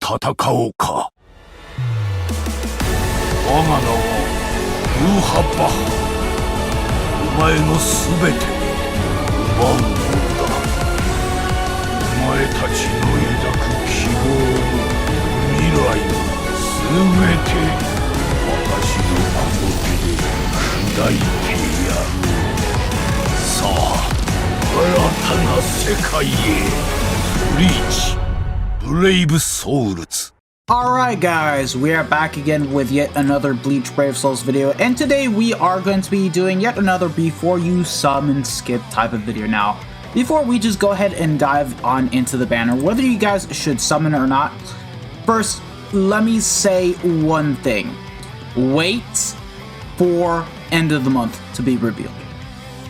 戦おうか。我が名はユーハバッハ。お前のすべてを奪うのだ。お前たちの抱く希望も未来もすべて私のこの手で砕いてやる。さあ、新たな世界へ。ブリーチ、ブレイブソウルズ。Alright guys, we are back again with yet another Bleach Brave Souls video, and today we are going to be doing yet another before you summon skip type of video. Now, before we just go ahead and dive on into the banner, whether you guys should summon or not, first, let me say one thing. Wait for end of the month to be revealed.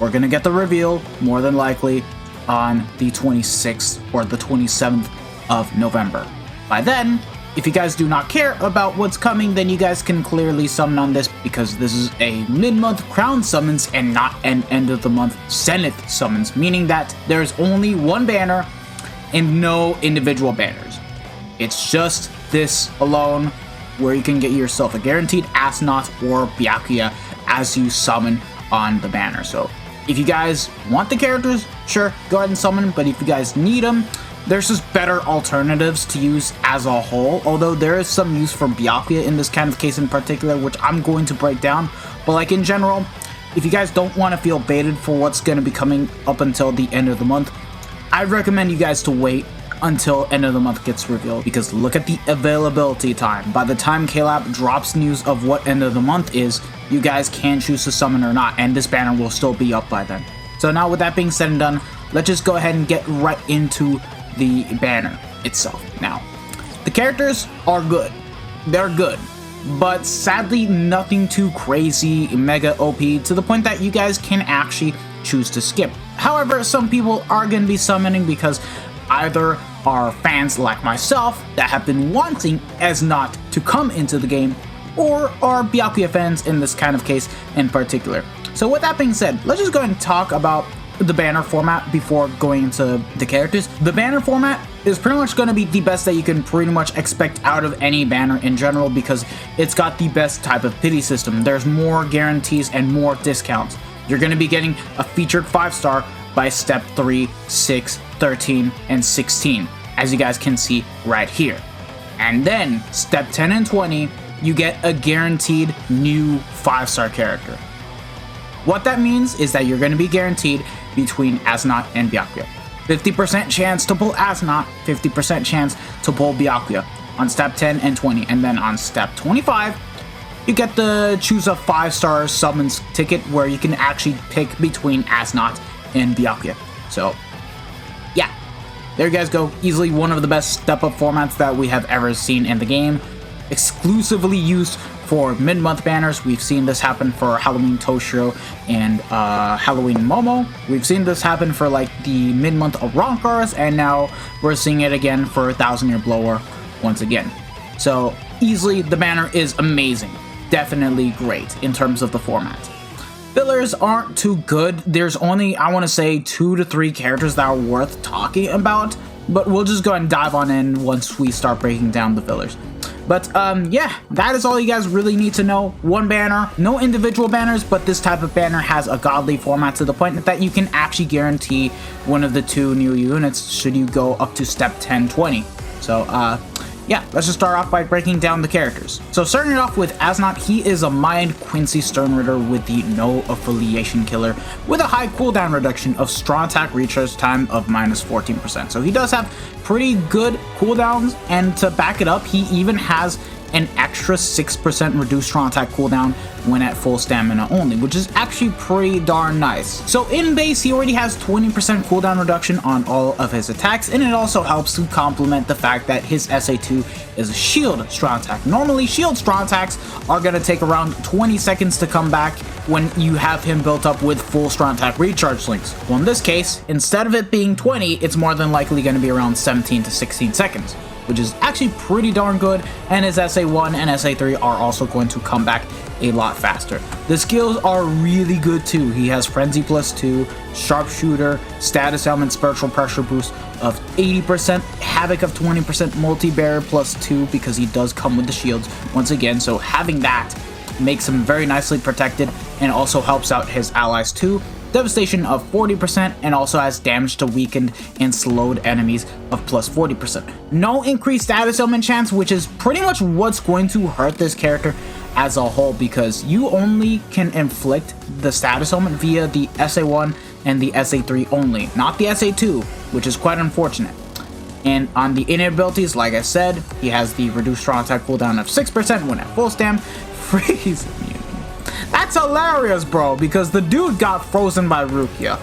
We're gonna get the reveal, more than likely, on the 26th or the 27th of November. By then, if you guys do not care about what's coming, then you guys can clearly summon on this, because this is a mid-month crown summons and not an end-of-the-month zenith summons, meaning that there's only one banner and no individual banners. It's just this alone, where you can get yourself a guaranteed Äs Nödt or Byakuya as you summon on the banner. So if you guys want the characters, sure, go ahead and summon them, but if you guys need them, there's just better alternatives to use as a whole, although there is some use for Byakuya in this kind of case in particular, which I'm going to break down. But like in general, if you guys don't want to feel baited for what's going to be coming up until the end of the month, I'd recommend you guys to wait until end of the month gets revealed, because look at the availability time. By the time KLab drops news of what end of the month is, you guys can choose to summon or not, and this banner will still be up by then. So now with that being said and done, let's just go ahead and get right into the banner itself. Now, the characters are good. They're good. But sadly, nothing too crazy, mega OP, to the point that you guys can actually choose to skip. However, some people are going to be summoning because either are fans like myself that have been wanting Äs Nödt to come into the game, or are Byakuya fans in this kind of case in particular. So with that being said, let's just go ahead and talk about the banner format before going into the characters. The banner format is pretty much going to be the best that you can pretty much expect out of any banner in general, because it's got the best type of pity system. There's more guarantees and more discounts. You're going to be getting a featured 5-star by step 3, 6, 13, and 16, as you guys can see right here. And then step 10 and 20, you get a guaranteed new 5-star character. What that means is that you're going to be guaranteed between Äs Nödt and Byakuya. 50% chance to pull Äs Nödt, 50% chance to pull Byakuya on step 10 and 20. And then on step 25, you get the choose a 5-star summons ticket, where you can actually pick between Äs Nödt and Byakuya. So yeah, there you guys go. Easily one of the best step-up formats that we have ever seen in the game. Exclusively used for mid-month banners. We've seen this happen for Halloween Toshiro and Halloween Momo. We've seen this happen for like the mid-month Arankars, and now we're seeing it again for 1000 Year Blower once again. So easily the banner is amazing. Definitely great in terms of the format. Fillers aren't too good. There's only, I want to say, 2 to 3 characters that are worth talking about, but we'll just go ahead and dive on in once we start breaking down the fillers. But yeah, that is all you guys really need to know. One banner, no individual banners, but this type of banner has a godly format to the point that you can actually guarantee one of the 2 new units should you go up to step 10, 20. So yeah, let's just start off by breaking down the characters. So starting it off with Äs Nödt, he is a Mind Quincy Sternritter with the no affiliation killer, with a high cooldown reduction of strong attack recharge time of -14%. So he does have pretty good cooldowns, and to back it up, he even has an extra 6% reduced strong attack cooldown when at full stamina only, which is actually pretty darn nice. So in base, he already has 20% cooldown reduction on all of his attacks, and it also helps to complement the fact that his SA2 is a shield strong attack. Normally, shield strong attacks are going to take around 20 seconds to come back when you have him built up with full strong attack recharge links. Well, in this case, instead of it being 20, it's more than likely going to be around 17 to 16 seconds. which is actually pretty darn good, and his SA1 and SA3 are also going to come back a lot faster. The skills are really good too. He has Frenzy +2, Sharpshooter, Status Element Spiritual Pressure Boost of 80%, Havoc of 20%, Multi-Barrier +2 because he does come with the shields once again, so having that makes him very nicely protected and also helps out his allies too. Devastation of 40% and also has damage to weakened and slowed enemies of +40%. No increased status element chance, which is pretty much what's going to hurt this character as a whole, because you only can inflict the status element via the SA1 and the SA3 only, not the SA2, which is quite unfortunate. And on the innate abilities, like I said, he has the reduced strong attack cooldown of 6% when at full stam, freeze immunity. That's hilarious, bro, because the dude got frozen by Rukia.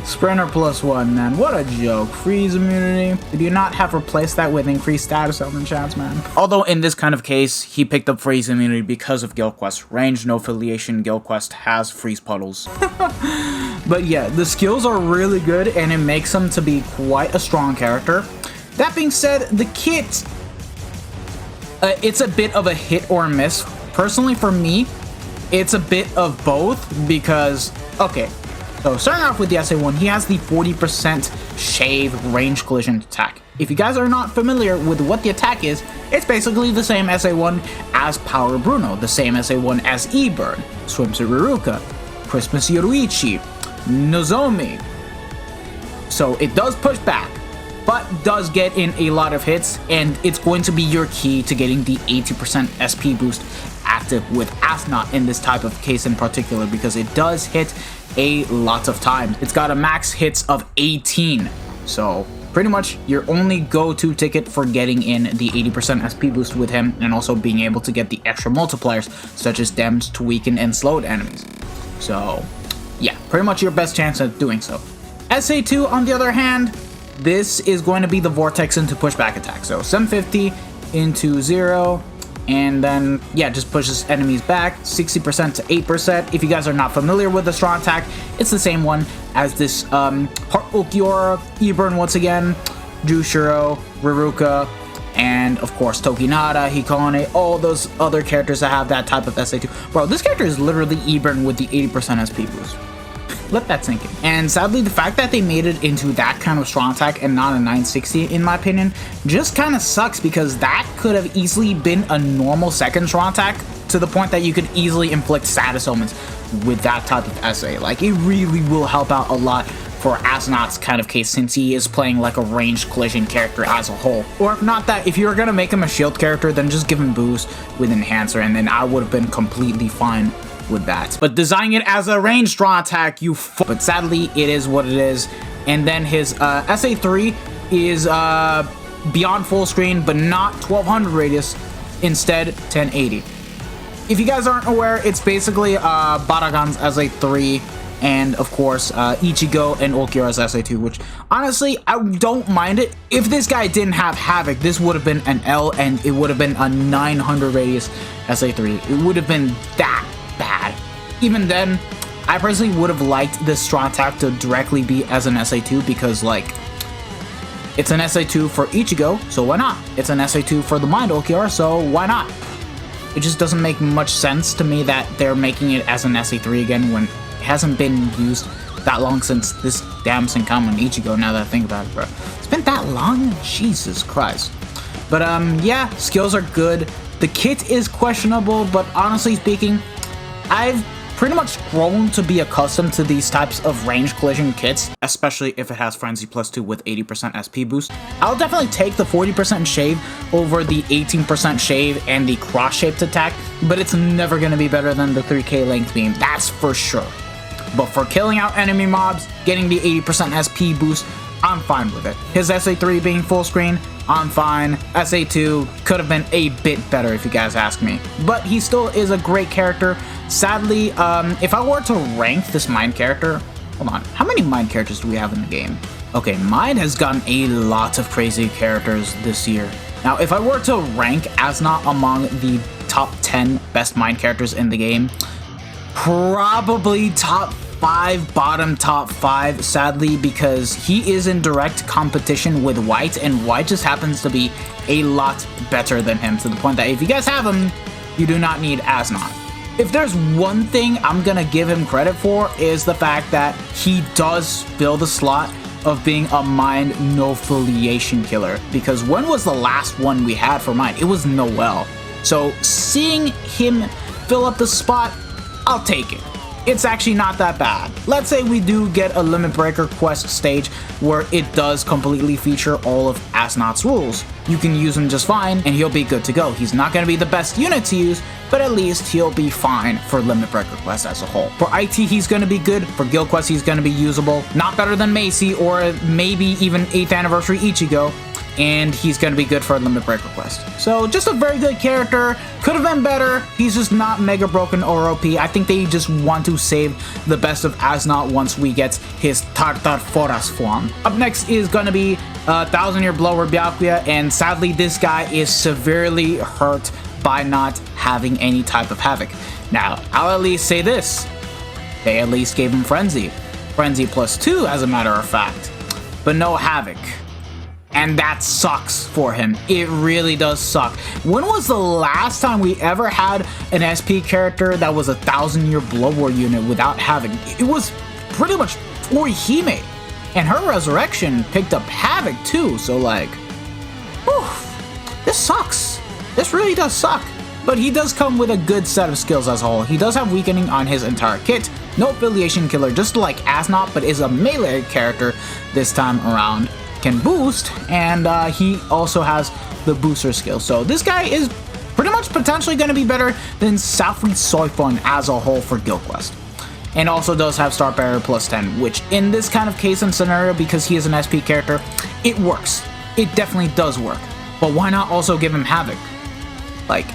Sprinter +1, man. What a joke. Freeze immunity. Did you not have replaced that with increased status element chance, man? Although in this kind of case, he picked up freeze immunity because of Guild Quest. Range, no affiliation, Guild Quest has freeze puddles. But yeah, the skills are really good and it makes him to be quite a strong character. That being said, the kit, it's a bit of a hit or miss. Personally, for me, it's a bit of both because, okay, so starting off with the SA1, he has the 40% shave range collision attack. If you guys are not familiar with what the attack is, it's basically the same SA1 as Power Bruno, the same SA1 as E-Burn, Swimsuit Ruruka, Christmas Yoruichi, Nozomi. So it does push back, but does get in a lot of hits, and it's going to be your key to getting the 80% SP boost active with Äs Nödt in this type of case in particular, because it does hit a lot of times. It's got a max hits of 18, so pretty much your only go-to ticket for getting in the 80% SP boost with him, and also being able to get the extra multipliers such as damage to weaken and slowed enemies. So yeah, pretty much your best chance at doing so. SA2 on the other hand, this is going to be the vortex into pushback attack. So 750 into 0, and then yeah, just pushes enemies back 60% to 8%. If you guys are not familiar with the strong attack, it's the same one as this Heart Ulquiorra, E-Burn once again, Jushiro, Ruruka, and of course Tokinada, Hikone, all those other characters that have that type of SA2. Bro, this character is literally E-Burn with the 80% SP boost. Let that sink in. And sadly, the fact that they made it into that kind of strong attack and not a 960, in my opinion, just kind of sucks, because that could have easily been a normal second strong attack, to the point that you could easily inflict status omens with that type of SA. Like, it really will help out a lot for Äs Nödt's kind of case, since he is playing like a ranged collision character as a whole. Or if not that, if you're gonna make him a shield character, then just give him boost with enhancer, and then I would have been completely fine with that. But designing it as a ranged strong attack, but sadly it is what it is. And then his SA3 is beyond full screen, but not 1200 radius, instead 1080. If you guys aren't aware, it's basically Baragan's SA3 and of course Ichigo and Ulquiorra's SA2, which honestly I don't mind it. If this guy didn't have Havoc, this would have been an L, and it would have been a 900 radius SA3. It would have been that bad. Even then, I personally would have liked this strong attack to directly be as an SA2, because like, it's an SA2 for Ichigo, so why not? It's an SA2 for the Mind Ulquiorra, so why not? It just doesn't make much sense to me that they're making it as an SA3 again when it hasn't been used that long since this damn Senkamen Ichigo, now that I think about it, bro. It's been that long? Jesus Christ. But yeah, skills are good. The kit is questionable, but honestly speaking, I've pretty much grown to be accustomed to these types of range collision kits, especially if it has Frenzy +2 with 80% SP boost. I'll definitely take the 40% shave over the 18% shave and the cross-shaped attack, but it's never going to be better than the 3k length beam, that's for sure. But for killing out enemy mobs, getting the 80% SP boost, I'm fine with it. His SA3 being full screen, I'm fine. SA2 could have been a bit better if you guys ask me. But he still is a great character. Sadly, if I were to rank this Mind character, hold on, how many Mind characters do we have in the game? Okay, Mind has gotten a lot of crazy characters this year. Now, if I were to rank Äs Nödt among the top 10 best Mind characters in the game, probably top 5 bottom top 5, sadly, because he is in direct competition with White, and White just happens to be a lot better than him, to the point that if you guys have him, you do not need Äs Nödt. If there's one thing I'm gonna give him credit for, is the fact that he does fill the slot of being a mind no affiliation killer, because when was the last one we had for mind? It was Noel. So seeing him fill up the spot, I'll take it. It's actually not that bad. Let's say we do get a Limit Breaker quest stage where it does completely feature all of Äs Nödt's rules. You can use him just fine and he'll be good to go. He's not going to be the best unit to use, but at least he'll be fine for Limit Breaker quest as a whole. For IT, he's going to be good. For Guild quest, he's going to be usable. Not better than Macy or maybe even 8th Anniversary Ichigo. And he's going to be good for a Limit Breaker quest. So just a very good character. Could have been better. He's just not mega broken or OP. I think they just want to save the best of Äs Nödt once we get his Tartar Foras form. Up next is going to be 1000-year blower Byakuya, and sadly this guy is severely hurt by not having any type of havoc. Now, I'll at least say this. They at least gave him Frenzy. Frenzy +2 as a matter of fact. But no havoc. And that sucks for him. It really does suck. When was the last time we ever had an SP character that was a 1000-year blower unit without Havoc? It was pretty much Orihime. And her resurrection picked up Havoc too, so like, whew, this sucks. This really does suck. But he does come with a good set of skills as a whole. He does have weakening on his entire kit. No affiliation killer, just like Äs Nödt, but is a melee character this time around. Can boost, and he also has the booster skill. So this guy is pretty much potentially going to be better than Safri Soifun as a whole for Guild Quest. And also does have Star Barrier +10, which in this kind of case and scenario, because he is an SP character, it works. It definitely does work. But why not also give him Havoc? Like,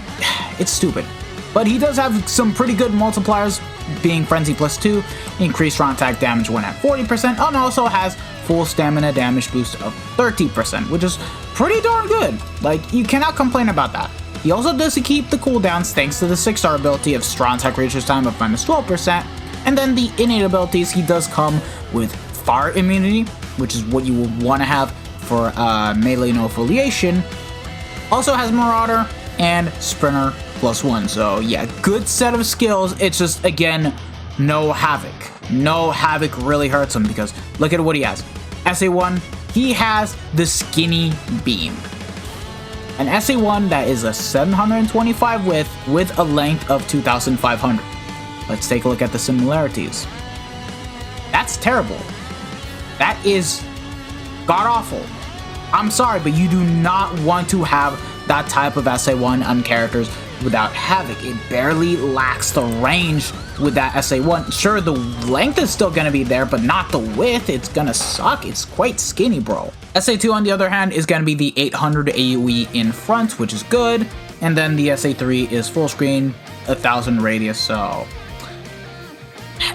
it's stupid. But he does have some pretty good multipliers, being Frenzy +2, increased strong attack damage when at 40%, and also has full stamina damage boost of 30%, which is pretty darn good. Like, you cannot complain about that. He also does keep the cooldowns thanks to the 6-star ability of strong attack reaches time of -12%, and then the innate abilities, he does come with fire immunity, which is what you would want to have for melee no affiliation. Also has Marauder and Sprinter +1, so yeah, good set of skills. It's just, again, no Havoc. No Havoc really hurts him, because look at what he has. SA1, he has the Skinny Beam. An SA1 that is a 725 width with a length of 2,500. Let's take a look at the similarities. That's terrible. That is god-awful. I'm sorry, but you do not want to have that type of SA1 on characters without Havoc. It barely lacks the range with that SA1. Sure, the length is still going to be there, but not the width. It's going to suck. It's quite skinny, bro. SA2, on the other hand, is going to be the 800 AoE in front, which is good. And then the SA3 is full screen, 1000 radius, so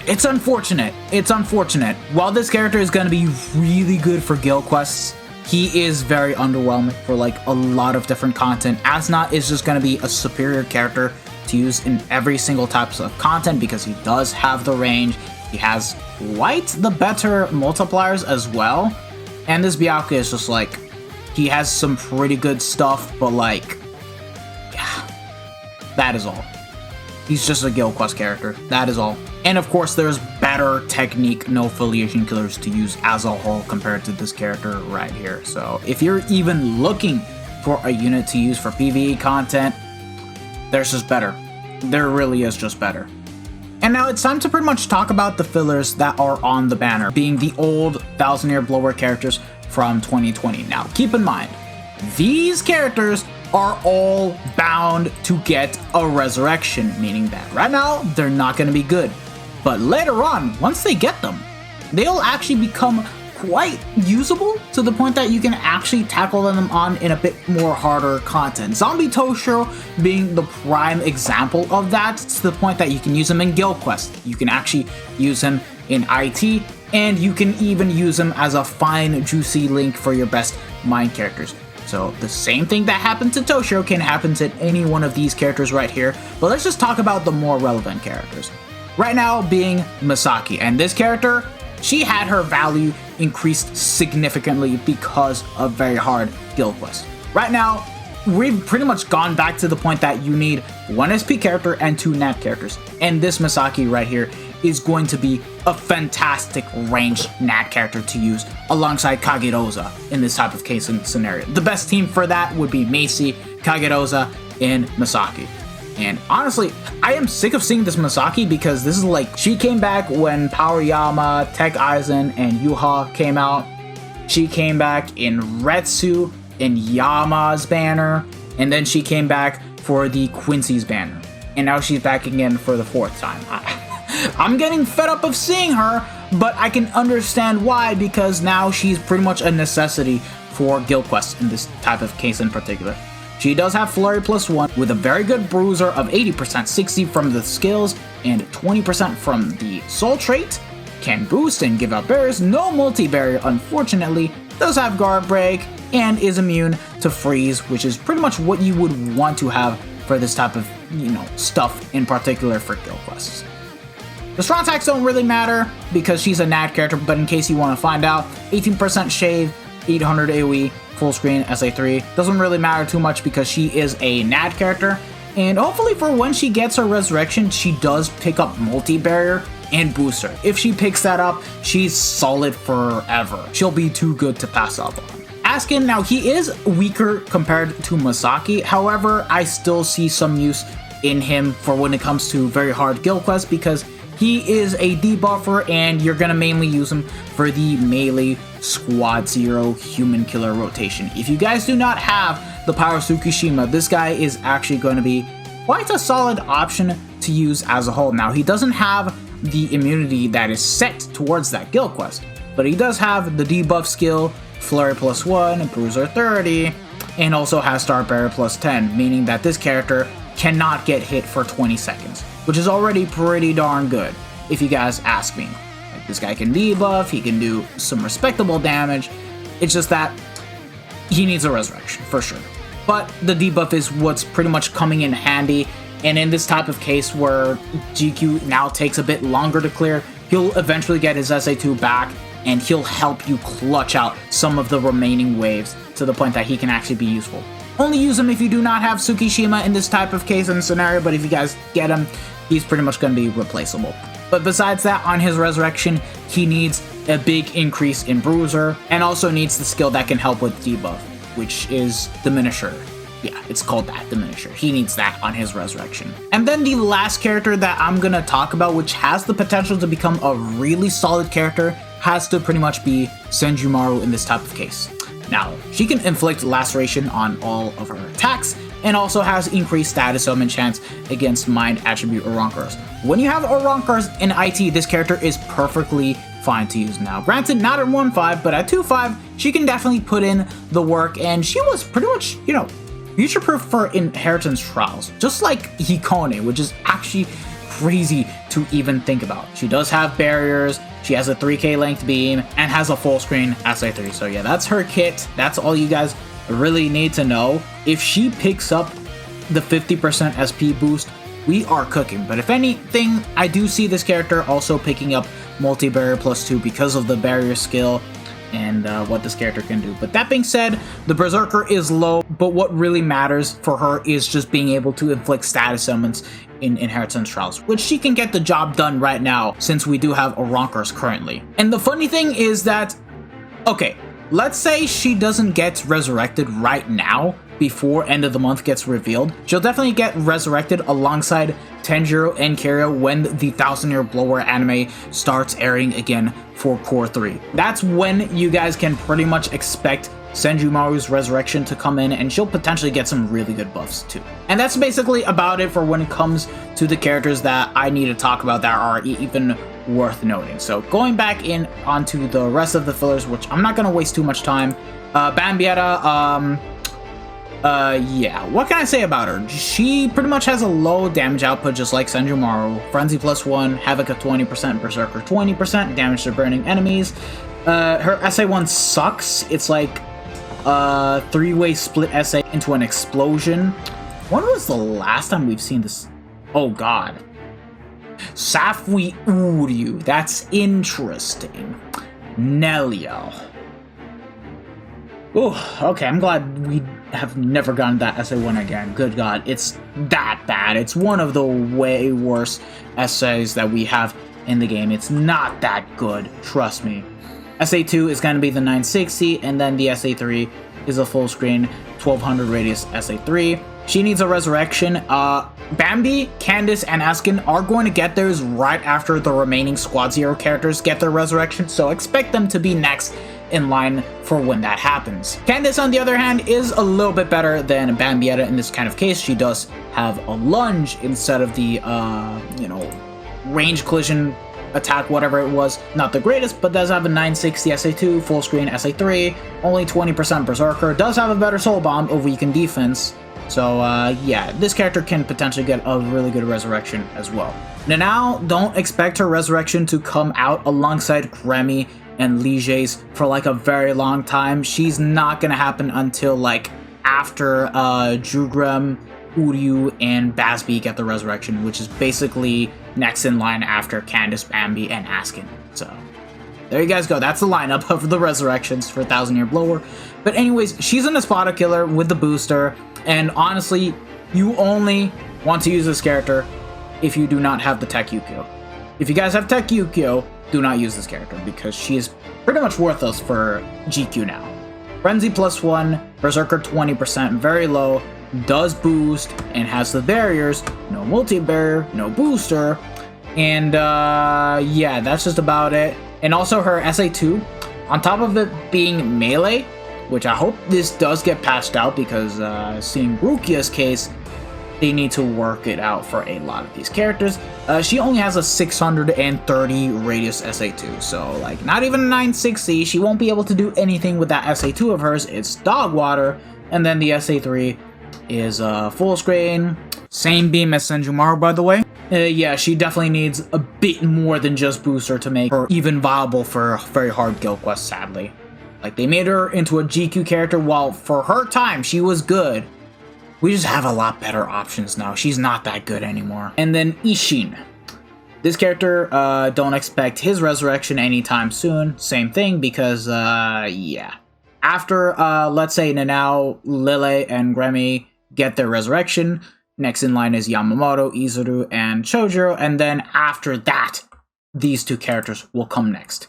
it's unfortunate. It's unfortunate. While this character is going to be really good for guild quests, he is very underwhelming for like a lot of different content. Äs Nödt is just going to be a superior character to use in every single type of content because he does have the range. He has quite the better multipliers as well. And this Byakuya is just like, he has some pretty good stuff, but like, yeah, that is all. He's just a guild quest character. That is all. And of course, there's better technique, no affiliation killers to use as a whole compared to this character right here. So if you're even looking for a unit to use for PvE content, there's just better. There really is just better. And now it's time to pretty much talk about the fillers that are on the banner, being the old 1000-year blower characters from 2020. Now, keep in mind, these characters are all bound to get a resurrection, meaning that right now, they're not going to be good. But later on, once they get them, they'll actually become quite usable to the point that you can actually tackle them on in a bit more harder content. Zombie Toshiro being the prime example of that, to the point that you can use him in Guild Quest. You can actually use him in IT, and you can even use him as a fine, juicy link for your best mind characters. So the same thing that happened to Toshiro can happen to any one of these characters right here, but let's just talk about the more relevant characters. right now being Misaki. And this character, she had her value increased significantly because of very hard guild quests. Right now, we've pretty much gone back to the point that you need 1 SP character and 2 nat characters. And this Misaki right here is going to be a fantastic ranged nat character to use alongside Kagerosa in this type of case and scenario. The best team for that would be Macy, Kagerosa, and Misaki. And honestly, I am sick of seeing this Misaki because this is like, she came back when Power Yama, Tech Aizen, and Yuha came out. She came back in Retsu, in Yama's banner, and then she came back for the Quincy's banner. And now she's back again for the 4th time. I'm getting fed up of seeing her, but I can understand why, because now she's pretty much a necessity for guild quests in this type of case in particular. She does have Flurry +1 with a very good bruiser of 80%, 60 from the skills, and 20% from the soul trait. Can boost and give out barriers, no multi-barrier unfortunately, does have guard break, and is immune to freeze, which is pretty much what you would want to have for this type of, stuff in particular for guild quests. The strong attacks don't really matter because she's a nat character, but in case you want to find out, 18% shave, 800 AoE, full screen, SA3. Doesn't really matter too much because she is a nat character. And hopefully for when she gets her resurrection, she does pick up multi-barrier and booster. If she picks that up, she's solid forever. She'll be too good to pass up on. Askin, now he is weaker compared to Misaki. However, I still see some use in him for when it comes to very hard guild quests because he is a debuffer and you're gonna mainly use him for the melee squad 0 human killer rotation. If you guys do not have the power of Tsukishima, this guy is actually going to be quite a solid option to use as a whole. Now, he doesn't have the immunity that is set towards that guild quest, but he does have the debuff skill, Flurry +1, Bruiser 30, and also has Star Barrier +10, meaning that this character cannot get hit for 20 seconds, which is already pretty darn good, if you guys ask me. Like, this guy can debuff, he can do some respectable damage, it's just that he needs a resurrection, for sure. But the debuff is what's pretty much coming in handy, and in this type of case where GQ now takes a bit longer to clear, he'll eventually get his SA2 back, and he'll help you clutch out some of the remaining waves to the point that he can actually be useful. Only use him if you do not have Tsukishima in this type of case and scenario, but if you guys get him, he's pretty much going to be replaceable. But besides that, on his resurrection, he needs a big increase in Bruiser, and also needs the skill that can help with debuff, which is Diminisher. Yeah, it's called that, Diminisher. He needs that on his resurrection. And then the last character that I'm going to talk about, which has the potential to become a really solid character, has to pretty much be Senjumaru in this type of case. Now, she can inflict laceration on all of her attacks, and also has increased status summon chance against mind attribute Oronkars. When you have Oronkars in IT, this character is perfectly fine to use now. Granted, not at 1.5, but at 2.5, she can definitely put in the work, and she was pretty much, future-proof for Inheritance Trials, just like Hikone, which is actually crazy to even think about. She does have barriers, she has a 3k length beam, and has a full screen SA3. So yeah, that's her kit. That's all you guys really need to know. If she picks up the 50% SP boost, we are cooking. But if anything, I do see this character also picking up multi-barrier +2 because of the barrier skill and what this character can do. But that being said, the Berserker is low, but what really matters for her is just being able to inflict status summons in Inheritance Trials, which she can get the job done right now since we do have Oronkars currently. And the funny thing is that, okay, let's say she doesn't get resurrected right now before end of the month gets revealed. She'll definitely get resurrected alongside Tenjiro and Kira when the 1000-Year Blower anime starts airing again for Core 3. That's when you guys can pretty much expect Senjumaru's resurrection to come in, and she'll potentially get some really good buffs too. And that's basically about it for when it comes to the characters that I need to talk about that are even worth noting. So going back in onto the rest of the fillers, which I'm not going to waste too much time. Bambietta, yeah, what can I say about her? She pretty much has a low damage output just like Senjumaru. Frenzy +1, Havoc of 20%, Berserker 20%, damage to burning enemies. Her SA1 sucks. It's like a 3-way split SA into an explosion. When was the last time we've seen this? Oh god. Safui Uryu. That's interesting. Nelio. Oh, okay, I'm glad we have never gotten that SA1 again. Good God, it's that bad. It's one of the way worse essays that we have in the game. It's not that good, trust me. SA2 is going to be the 960, and then the SA3 is a full screen 1200 radius SA3. She needs a resurrection. Bambi, Candace, and Askin are going to get theirs right after the remaining Squad Zero characters get their resurrection, so expect them to be next in line for when that happens. Candace, on the other hand, is a little bit better than Bambietta in this kind of case. She does have a lunge instead of the, range collision attack, whatever it was. Not the greatest, but does have a 960 SA2, full screen SA3, only 20% Berserker, does have a better Soul Bomb, a weakened defense. So, yeah, this character can potentially get a really good resurrection as well. Now, don't expect her resurrection to come out alongside Grammy and Lige's for like a very long time. She's not gonna happen until like after Jugrem, Uryu, and Basby get the resurrection, which is basically next in line after Candace, Bambi, and Askin. So there you guys go. That's the lineup of the resurrections for 1000 Year Blower. But anyways, she's an Espada killer with the booster, and honestly, you only want to use this character if you do not have the Tech Yukio. If you guys have Tech Yukio, do not use this character because she is pretty much worthless for GQ now. Frenzy +1, Berserker 20%, very low, does boost, and has the barriers, no multi-barrier, no booster, and yeah, that's just about it. And also her SA2, on top of it being melee, which I hope this does get patched out because seeing Rukia's case, they need to work it out for a lot of these characters. She only has a 630 radius SA2, so like not even a 960. She won't be able to do anything with that SA2 of hers. It's dog water, and then the SA3 is full screen. Same beam as Senjumaru, by the way. Yeah, she definitely needs a bit more than just booster to make her even viable for a very hard guild quest, sadly. Like, they made her into a GQ character while for her time she was good. We just have a lot better options now. She's not that good anymore. And then Ishin. This character, don't expect his resurrection anytime soon. Same thing because, yeah. After, let's say Nanao, Lille, and Grammy get their resurrection, next in line is Yamamoto, Izuru, and Chojuro, and then after that, these two characters will come next.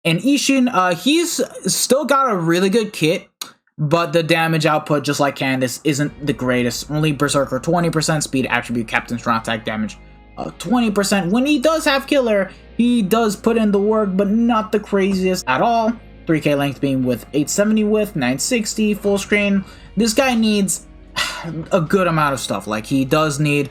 And Ishin, he's still got a really good kit, but the damage output, just like Candace, isn't the greatest. Only Berserker 20%, speed attribute, Captain Strong attack damage 20%. When he does have killer, he does put in the work, but not the craziest at all. 3k length beam with 870 width, 960, full screen. This guy needs a good amount of stuff. Like, he does need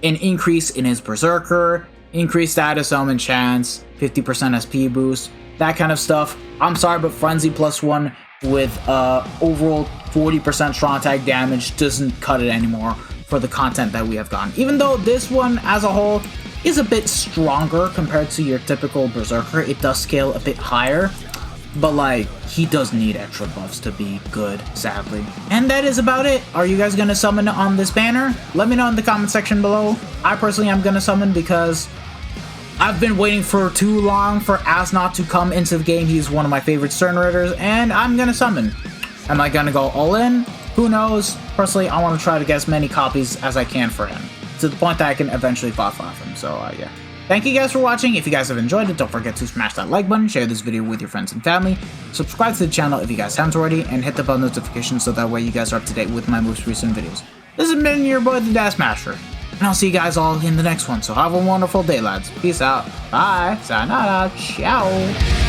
an increase in his Berserker, increased status element chance, 50% SP boost, that kind of stuff. I'm sorry, but Frenzy +1 with overall 40% strong attack damage doesn't cut it anymore for the content that we have gotten. Even though this one as a whole is a bit stronger compared to your typical Berserker, it does scale a bit higher, but like, he does need extra buffs to be good, sadly. And that is about it. Are you guys gonna summon on this banner? Let me know in the comment section below. I personally am gonna summon because I've been waiting for too long for Äs Nödt to come into the game. He's one of my favorite Stern Raiders, and I'm gonna summon. Am I gonna go all in? Who knows? Personally, I want to try to get as many copies as I can for him, to the point that I can eventually buff off him, so yeah. Thank you guys for watching. If you guys have enjoyed it, don't forget to smash that like button, share this video with your friends and family, subscribe to the channel if you guys haven't already, and hit the bell notification so that way you guys are up to date with my most recent videos. This has been your boy, the Dash Masher, and I'll see you guys all in the next one, so have a wonderful day, lads. Peace out. Bye. Sayonara. Ciao.